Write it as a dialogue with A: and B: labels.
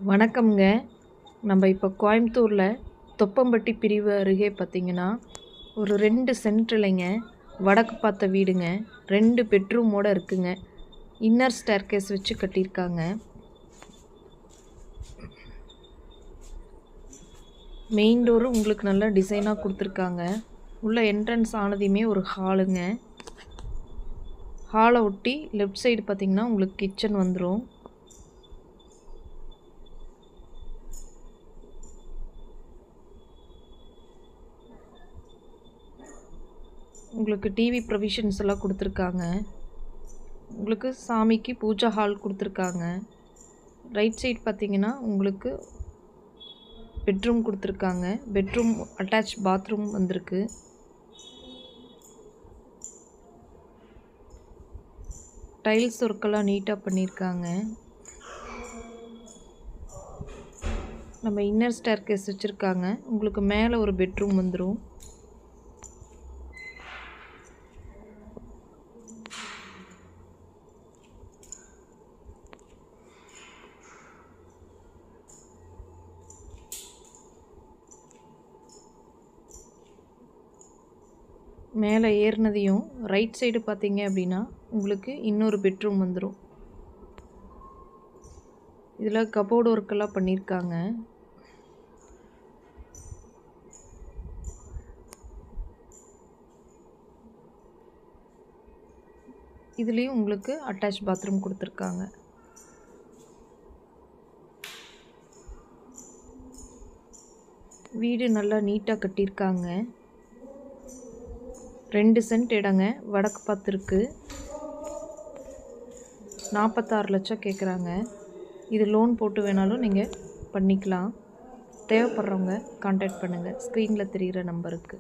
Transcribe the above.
A: வணக்கம்ங்க. நம்ம இப்போ கோயம்புத்தூரில் தொப்பம்பட்டி பிரிவு அருகே பார்த்திங்கன்னா ஒரு 2 சென்ட்ரிலைங்க வடக்கு பார்த்த வீடுங்க. 2 பெட்ரூமோடு இருக்குங்க. இன்னர் ஸ்டேர்கேஸ் வச்சு கட்டியிருக்காங்க. மெயின் டோரு உங்களுக்கு நல்லா டிசைனாக கொடுத்துருக்காங்க. உள்ள என்ட்ரன்ஸ் ஆனதையுமே ஒரு ஹாலுங்க. ஹாலை ஒட்டி லெஃப்ட் சைடு பார்த்திங்கன்னா உங்களுக்கு கிச்சன் வந்துடும். உங்களுக்கு டிவி ப்ரொவிஷன்ஸ் எல்லாம் கொடுத்துருக்காங்க. உங்களுக்கு சாமிக்கு பூஜா ஹால் கொடுத்துருக்காங்க. ரைட் சைடு பார்த்தீங்கன்னா உங்களுக்கு பெட்ரூம் கொடுத்துருக்காங்க. பெட்ரூம் அட்டாச் பாத்ரூம் வந்திருக்கு. டைல்ஸ் ஒர்க்கெல்லாம் நீட்டாக பண்ணியிருக்காங்க. நம்ம இன்னர் ஸ்டேர்கேஸ் வச்சுருக்காங்க. உங்களுக்கு மேலே ஒரு பெட்ரூம் வந்துடும். மேலே ஏறினதையும் ரைட் சைடு பார்த்தீங்க அப்படின்னா உங்களுக்கு இன்னொரு பெட்ரூம் வந்துடும். இதில் கபோர்டு ஒர்க்கெல்லாம் பண்ணியிருக்காங்க. இதுலேயும் உங்களுக்கு அட்டாச் பாத்ரூம் கொடுத்துருக்காங்க. வீடு நல்லா நீட்டாக கட்டியிருக்காங்க. 2 சென்ட் இடங்க, வடக்கு பார்த்துருக்கு. 46 லட்சம் கேட்குறாங்க. இது லோன் போட்டு வேணாலும் நீங்கள் பண்ணிக்கலாம். தேவைப்படுறவங்க கான்டாக்ட் பண்ணுங்கள். ஸ்க்ரீனில் தெரிகிற நம்பருக்கு.